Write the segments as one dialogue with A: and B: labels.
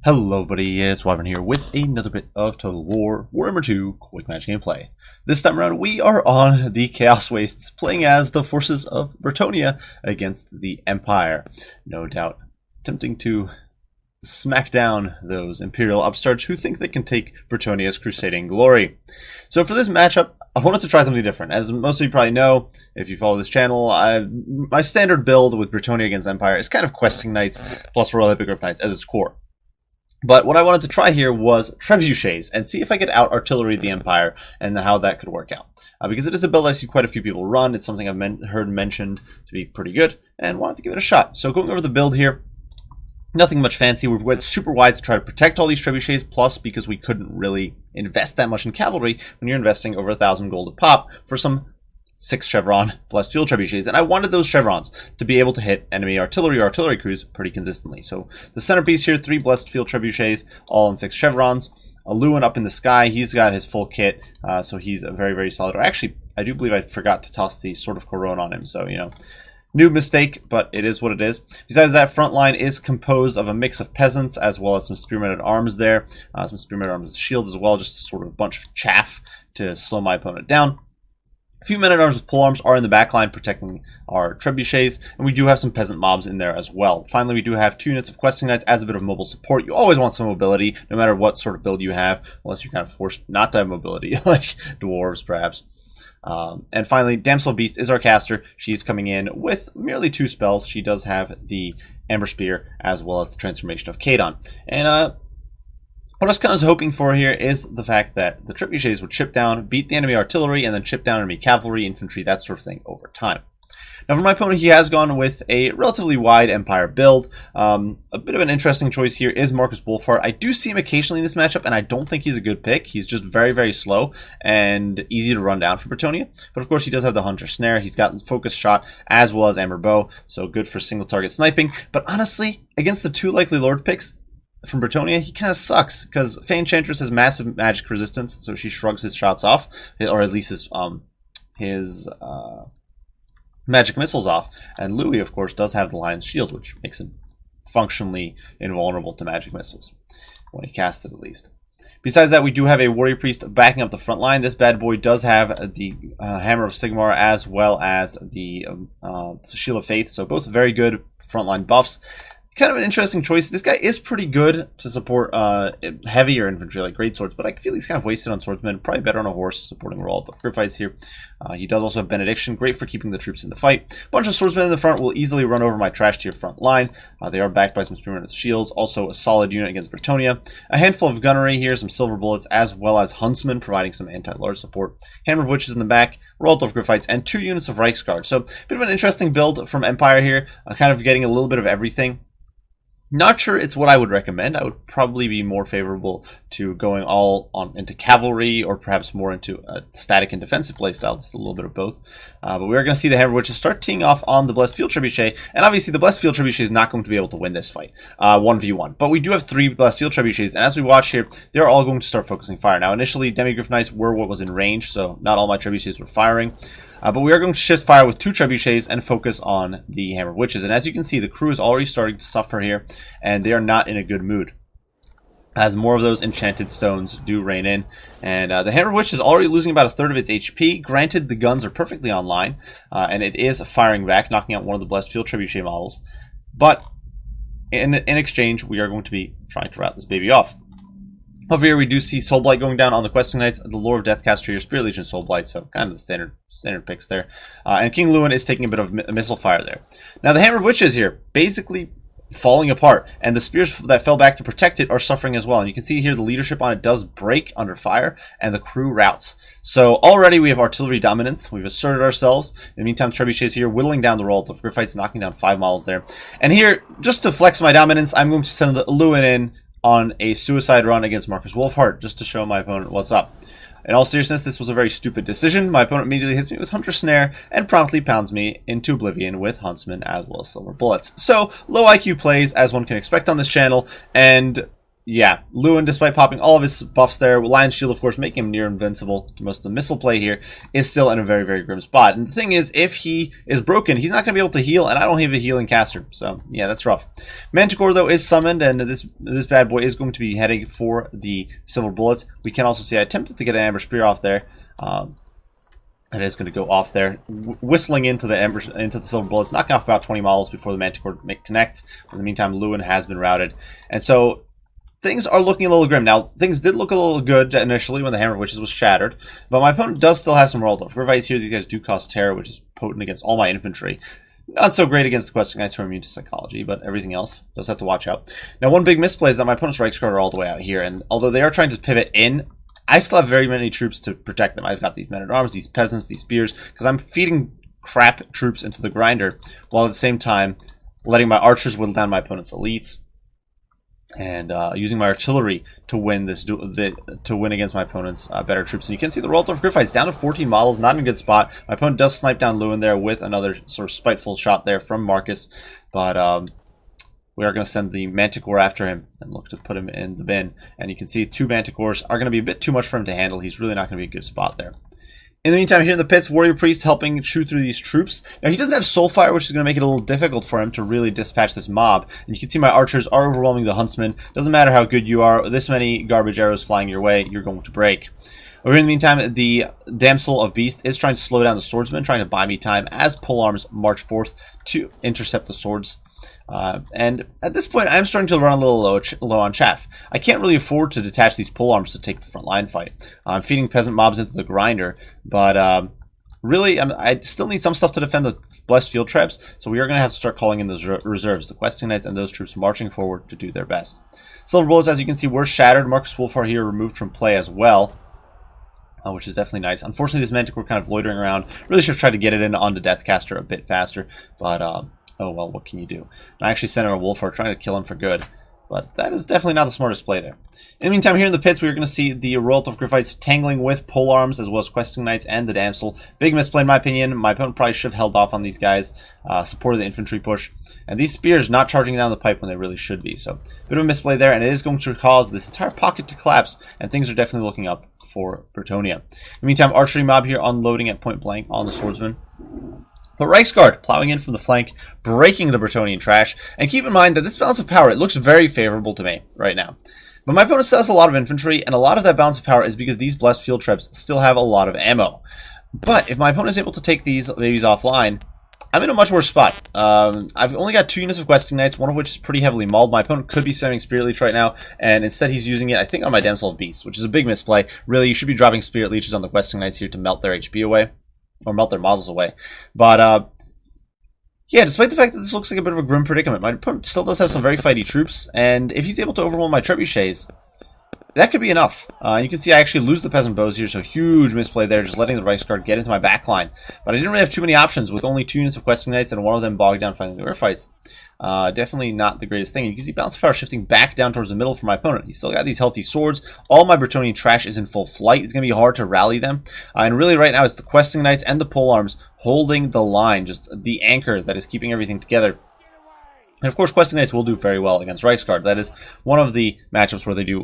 A: Hello buddy, it's Wyvern here with another bit of Total War Warhammer 2 quick match gameplay. This time around we are on the Chaos Wastes, playing as the forces of Brettonia against the Empire. No doubt attempting to smack down those Imperial upstarts who think they can take Brettonia's crusading glory. So for this matchup, I wanted to try something different. As most of you probably know, if you follow this channel, my standard build with Brettonia against Empire is kind of questing knights plus Royal Hippogriff knights as its core. But what I wanted to try here was trebuchets and see if I could out-artillery the Empire and how that could work out. Because it is a build I've seen quite a few people run. It's something I've heard mentioned to be pretty good and wanted to give it a shot. So going over the build here, nothing much fancy. We went super wide to try to protect all these trebuchets, plus because we couldn't really invest that much in cavalry when you're investing over 1,000 gold a pop for some 6 chevron blessed field trebuchets, and I wanted those chevrons to be able to hit enemy artillery or artillery crews pretty consistently. So the centerpiece here, 3 blessed field trebuchets, all on 6 chevrons. Lewin up in the sky, he's got his full kit, so he's a very, very solid. Or actually, I do believe I forgot to toss the Sword of Corone on him, so, you know, new mistake, but it is what it is. Besides that, front line is composed of a mix of peasants as well as some spearmen at arms there, some spearmen at arms with shields as well, just sort of a bunch of chaff to slow my opponent down. A few men-at-arms with polearms are in the back line protecting our trebuchets, and we do have some peasant mobs in there as well. Finally, we do have 2 units of questing knights as a bit of mobile support. You always want some mobility, no matter what sort of build you have, unless you're kind of forced not to have mobility, like dwarves perhaps. And finally, Damsel Beast is our caster. She's coming in with merely 2 spells. She does have the Amber Spear as well as the Transformation of Kadon. And what I was kind of hoping for here is the fact that the trebuchets would chip down, beat the enemy artillery, and then chip down enemy cavalry, infantry, that sort of thing over time. Now for my opponent, he has gone with a relatively wide Empire build. A bit of an interesting choice here is Marcus Wolfhart. I do see him occasionally in this matchup, and I don't think he's a good pick. He's just very, very slow and easy to run down for Brettonia. But of course, he does have the Hunter Snare. He's got Focus Shot as well as Amber Bow, so good for single target sniping. But honestly, against the 2 likely Lord picks from Brettonia, he kind of sucks because Fey Enchantress has massive magic resistance, so she shrugs his shots off, or at least his magic missiles off. And Louis, of course, does have the Lion's Shield, which makes him functionally invulnerable to magic missiles when he casts it, at least. Besides that, we do have a Warrior Priest backing up the front line. This bad boy does have the Hammer of Sigmar as well as the Shield of Faith, so both very good frontline buffs. Kind of an interesting choice. This guy is pretty good to support heavier infantry like greatswords, but I feel he's kind of wasted on swordsmen. Probably better on a horse supporting Royal Griffiths here. He does also have Benediction, great for keeping the troops in the fight. A bunch of swordsmen in the front will easily run over my trash tier front line. They are backed by some spearmen with shields, also a solid unit against Brettonia. A handful of gunnery here, some silver bullets, as well as huntsmen providing some anti-large support. Hammer of Witches in the back, Royal Griffiths, and 2 units of Reichsguard. So a bit of an interesting build from Empire here, kind of getting a little bit of everything. Not sure it's what I would recommend. I would probably be more favorable to going all on into cavalry, or perhaps more into a static and defensive playstyle. It's a little bit of both. But we are going to see the Hammer of Witches start teeing off on the Blessed Field Trebuchet, and obviously the Blessed Field Trebuchet is not going to be able to win this fight 1v1. But we do have 3 Blessed Field Trebuchets, and as we watch here, they're all going to start focusing fire. Now initially, Demigryph Knights were what was in range, so not all my Trebuchets were firing. But we are going to shift fire with 2 trebuchets and focus on the Hammer of Witches. And as you can see, the crew is already starting to suffer here, and they are not in a good mood, as more of those enchanted stones do rain in. And the Hammer of Witches is already losing about 1/3 of its HP. Granted, the guns are perfectly online, and it is firing back, knocking out one of the Blessed Field Trebuchet models. But in exchange, we are going to be trying to rout this baby off. Over here, we do see Soulblight going down on the Questing Knights, the Lore of Deathcaster here, Spirit Legion, Soulblight, so kind of the standard picks there. And King Lewin is taking a bit of missile fire there. Now, the Hammer of Witches here, basically falling apart, and the spears that fell back to protect it are suffering as well. And you can see here the leadership on it does break under fire, and the crew routs. So already we have artillery dominance. We've asserted ourselves. In the meantime, Trebuchets here whittling down the Royal Griffiths, knocking down 5 models there. And here, just to flex my dominance, I'm going to send Lewin in on a suicide run against Marcus Wolfhart, just to show my opponent what's up. In all seriousness, this was a very stupid decision. My opponent immediately hits me with Hunter Snare and promptly pounds me into oblivion with Huntsman as well as silver bullets. So, low IQ plays, as one can expect on this channel, and yeah, Lewin, despite popping all of his buffs there, Lion's Shield, of course, making him near invincible. Most of the missile play here is still in a very, very grim spot. And the thing is, if he is broken, he's not going to be able to heal, and I don't have a healing caster. So, yeah, that's rough. Manticore, though, is summoned, and this bad boy is going to be heading for the Silver Bullets. We can also see I attempted to get an Amber Spear off there. And it is going to go off there, whistling into the Silver Bullets, knocking off about 20 models before the Manticore connects. In the meantime, Lewin has been routed. And so things are looking a little grim. Now, things did look a little good initially when the Hammer of Witches was shattered, but my opponent does still have some Royal Griffiths here. These guys do cost Terror, which is potent against all my infantry. Not so great against the Questing Knights who are immune to Psychology, but everything else does have to watch out. Now, one big misplay is that my opponent's Reichsguard are all the way out here, and although they are trying to pivot in, I still have very many troops to protect them. I've got these men-at-arms, these peasants, these spears, because I'm feeding crap troops into the grinder, while at the same time letting my archers whittle down my opponent's elites, and using my artillery to win against my opponent's better troops. And you can see the Roldorf Griffiths down to 14 models, not in a good spot. My opponent does snipe down Lewin there with another sort of spiteful shot there from Marcus, but we are going to send the Manticore after him and look to put him in the bin. And you can see 2 Manticores are going to be a bit too much for him to handle. He's really not going to be a good spot there. In the meantime, here in the pits, Warrior Priest helping chew through these troops. Now, he doesn't have Soulfire, which is going to make it a little difficult for him to really dispatch this mob. And you can see my archers are overwhelming the Huntsman. Doesn't matter how good you are, this many garbage arrows flying your way, you're going to break. Over here in the meantime, the Damsel of Beast is trying to slow down the Swordsman, trying to buy me time as polearms march forth to intercept the swords. And at this point, I'm starting to run a little low on chaff. I can't really afford to detach these polearms to take the front line fight. I'm feeding peasant mobs into the grinder, but really, I still need some stuff to defend the Blessed Field Traps, so we are going to have to start calling in those reserves, the Questing Knights and those troops marching forward to do their best. Silver Bullets, as you can see, were shattered. Marcus Wolfhard here removed from play as well. Which is definitely nice. Unfortunately, this Manticore kind of loitering around. Really should have tried to get it in onto Deathcaster a bit faster, but oh well, what can you do? And I actually sent in a Wolfhard trying to kill him for good, but that is definitely not the smartest play there. In the meantime, here in the pits, we're going to see the Royalty Griffiths tangling with polearms as well as Questing Knights and the Damsel. Big misplay in my opinion. My opponent probably should have held off on these guys, supported the infantry push. And these spears not charging down the pipe when they really should be. So, bit of a misplay there, and it is going to cause this entire pocket to collapse, and things are definitely looking up for Brettonia. In the meantime, archery mob here unloading at point blank on the swordsman. But Reichsguard plowing in from the flank, breaking the Brettonian trash. And keep in mind that this balance of power, it looks very favorable to me right now. But my opponent still has a lot of infantry, and a lot of that balance of power is because these Blessed Field Traps still have a lot of ammo. But if my opponent is able to take these babies offline, I'm in a much worse spot. I've only got 2 units of Questing Knights, one of which is pretty heavily mauled. My opponent could be spamming Spirit Leech right now, and instead he's using it, I think, on my Damsel of Beasts, which is a big misplay. Really, you should be dropping Spirit Leeches on the Questing Knights here to melt their HP away, or melt their models away. But, yeah, despite the fact that this looks like a bit of a grim predicament, my opponent still does have some very fighty troops, and if he's able to overwhelm my trebuchets, that could be enough. You can see I actually lose the Peasant Bows here, so huge misplay there, just letting the Reichsguard get into my backline. But I didn't really have too many options with only 2 units of Questing Knights and one of them bogged down fighting the air fights. Definitely not the greatest thing. You can see balance of power shifting back down towards the middle for my opponent. He's still got these healthy swords. All my Brettonian trash is in full flight. It's going to be hard to rally them. And really right now it's the Questing Knights and the polearms holding the line, just the anchor that is keeping everything together. And of course, Questing Knights will do very well against Reichsguard. That is one of the matchups where they do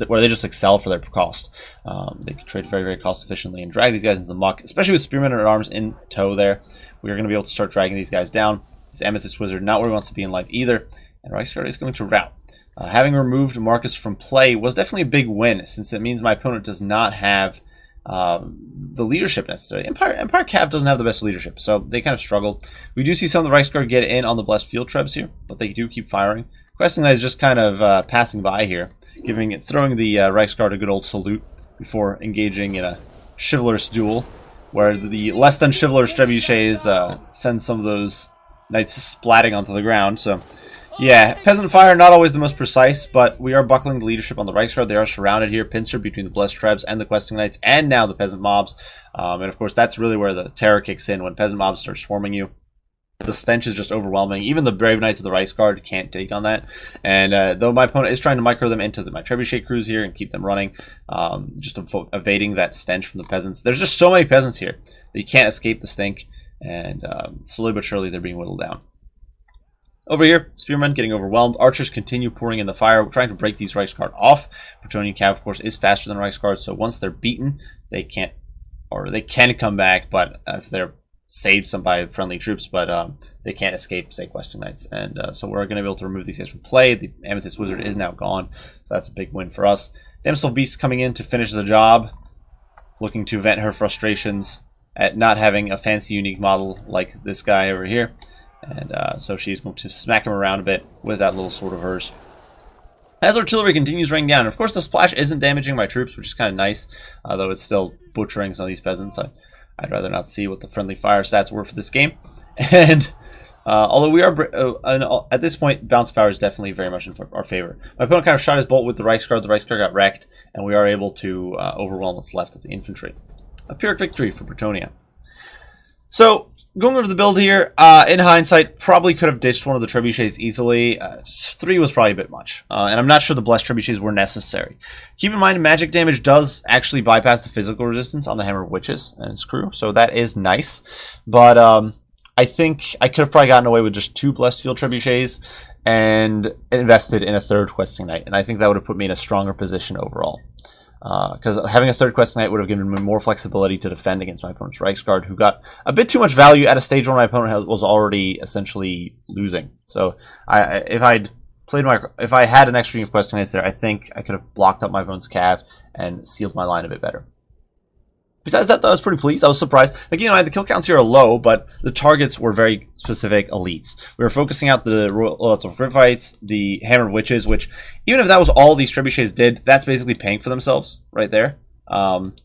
A: where they just excel for their cost. They can trade very, very cost efficiently and drag these guys into the muck, especially with Spearmen at Arms in tow there. We are going to be able to start dragging these guys down. This Amethyst Wizard not where he wants to be in life either, and Reichsguard is going to rout. Having removed Marcus from play was definitely a big win, since it means my opponent does not have the leadership necessary. Empire Cav doesn't have the best leadership, so they kind of struggle. We do see some of the Reichsguard get in on the Blessed Field Trebs here, but they do keep firing. Questing Knight is just kind of passing by here, throwing the Reichsguard a good old salute before engaging in a chivalrous duel, where the less than chivalrous trebuchets send some of those knights splatting onto the ground. So yeah, Peasant Fire, not always the most precise, but we are buckling the leadership on the Reichsguard. They are surrounded here, pincered between the Blessed Trebs and the Questing Knights, and now the Peasant Mobs. And of course, that's really where the terror kicks in, when Peasant Mobs start swarming you. The stench is just overwhelming. Even the Brave Knights of the Reichsguard can't take on that. And though my opponent is trying to micro them into my trebuchet crews here and keep them running, just evading that stench from the peasants. There's just so many peasants here that you can't escape the stink, and slowly but surely they're being whittled down. Over here, Spearmen getting overwhelmed. Archers continue pouring in the fire, trying to break these Reichsguard off. Brettonia Cav, of course, is faster than Reichsguard, so once they're beaten, they can't, or they can come back, but if they're saved some by friendly troops, but they can't escape, say, Questing Knights. And so we're going to be able to remove these guys from play. The Amethyst Wizard is now gone, so that's a big win for us. Damsel Beast coming in to finish the job, looking to vent her frustrations at not having a fancy, unique model like this guy over here. And so she's going to smack him around a bit with that little sword of hers. As artillery continues raining down, and of course the splash isn't damaging my troops, which is kind of nice, though it's still butchering some of these peasants. I'd rather not see what the friendly fire stats were for this game. And although we are, at this point, bounce power is definitely very much in our favor. My opponent kind of shot his bolt with the Reichsguard got wrecked, and we are able to overwhelm what's left of the infantry. A Pyrrhic victory for Brettonia. So, going over the build here, in hindsight, probably could have ditched one of the trebuchets easily. 3 was probably a bit much, and I'm not sure the blessed trebuchets were necessary. Keep in mind, magic damage does actually bypass the physical resistance on the Hammer of Witches and its crew, so that is nice. But I think I could have probably gotten away with just 2 blessed field trebuchets and invested in a 3rd questing knight, and I think that would have put me in a stronger position overall. Because having a 3rd questing knight would have given me more flexibility to defend against my opponent's Reichsguard, who got a bit too much value at a stage where my opponent was already essentially losing. So if I had an extra unit of questing knights there, I think I could have blocked up my opponent's cav and sealed my line a bit better. Besides that, though, I was pretty pleased. I was surprised. Like, you know, the kill counts here are low, but the targets were very specific elites. We were focusing out the Royal Ripfites, the Hammered Witches, which, even if that was all these trebuchets did, that's basically paying for themselves right there.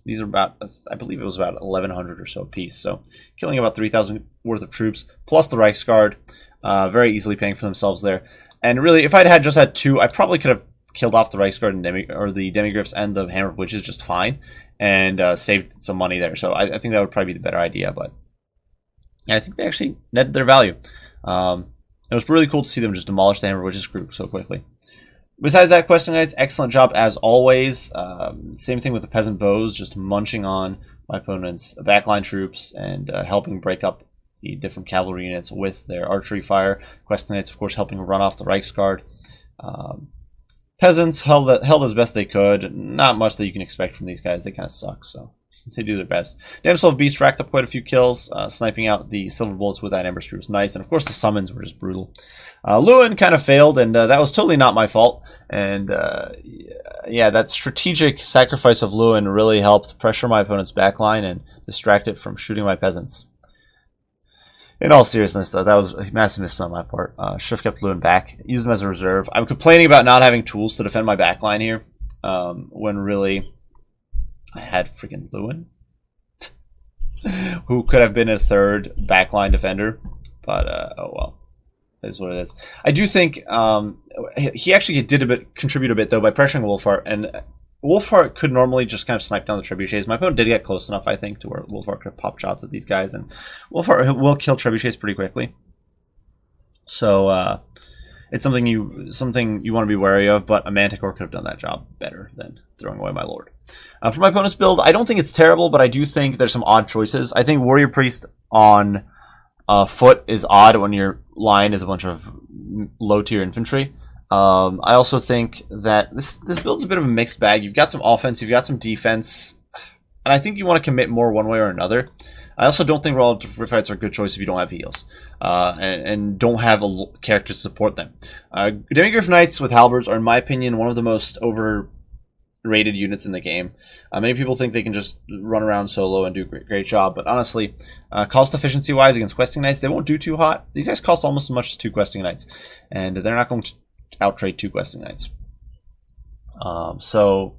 A: These are about, I believe it was about 1,100 or so a piece. So, killing about 3,000 worth of troops, plus the Reichsguard, very easily paying for themselves there. And really, if I'd just had 2, I probably could have killed off the Reichsguard and the Demigryphs and the Hammer of Witches just fine, and saved some money there. So I think that would probably be the better idea, but yeah, I think they actually netted their value. It was really cool to see them just demolish the Hammer of Witches group so quickly. Besides that, Questing Knights, excellent job as always. Same thing with the Peasant Bows, just munching on my opponent's backline troops and helping break up the different cavalry units with their archery fire. Questing Knights, of course, helping run off the Reichsguard. Peasants held as best they could. Not much that you can expect from these guys. They kind of suck, so they do their best. Damsel of Beast racked up quite a few kills. Sniping out the silver bullets with that Ember Spear was nice. And of course the summons were just brutal. Lewin kind of failed, and that was totally not my fault. And yeah, that strategic sacrifice of Lewin really helped pressure my opponent's backline and distract it from shooting my peasants. In all seriousness, though, that was a massive misplay on my part. Should have kept Lewin back. Used him as a reserve. I'm complaining about not having tools to defend my backline here, when really I had freaking Lewin, who could have been a 3rd backline defender. But oh well, it is what it is. I do think he actually did contribute a bit though by pressuring Wolfheart, and Wolfheart could normally just kind of snipe down the trebuchets. My opponent did get close enough, I think, to where Wolfheart could pop shots at these guys, and Wolfheart will kill trebuchets pretty quickly. So it's something you want to be wary of, but a Manticore could have done that job better than throwing away my Lord. For my opponent's build, I don't think it's terrible, but I do think there's some odd choices. I think Warrior Priest on foot is odd when your line is a bunch of low-tier infantry. I also think that this build's a bit of a mixed bag. You've got some offense, you've got some defense, and I think you want to commit more one way or another. I also don't think Royal Ripfites are a good choice if you don't have heals, and don't have a character to support them. Demigryph Knights with halberds are, in my opinion, one of the most overrated units in the game. Many people think they can just run around solo and do a great job, but honestly, cost efficiency wise against Questing Knights, they won't do too hot. These guys cost almost as much as 2 Questing Knights, and they're not going to outtrade 2 Questing Knights. So,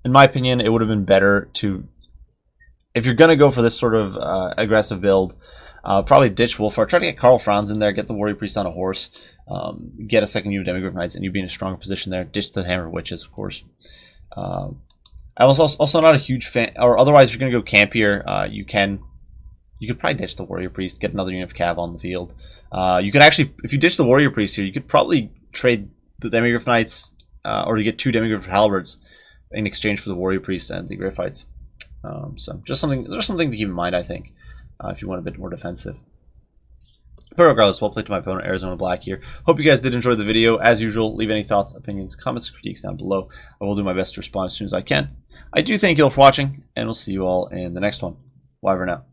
A: in my opinion, it would have been better to, if you're going to go for this sort of aggressive build, probably ditch Wolfheart, try to get Karl Franz in there, get the Warrior Priest on a horse, get a second unit of Demigryph Knights, and you'd be in a stronger position there. Ditch the Hammer of Witches, of course. I was also not a huge fan, or otherwise, if you're going to go campier, you could probably ditch the Warrior Priest, get another unit of Cav on the field. You could actually, if you ditch the Warrior Priest here, you could probably trade the Demigryph Knights, or you get 2 Demigryph Halberds in exchange for the Warrior Priest and the Griphites. So just something to keep in mind, I think, if you want a bit more defensive. But regardless, well played to my opponent, Arizona Black here. Hope you guys did enjoy the video. As usual, leave any thoughts, opinions, comments, critiques down below. I will do my best to respond as soon as I can. I do thank you all for watching, and we'll see you all in the next one. Bye for now.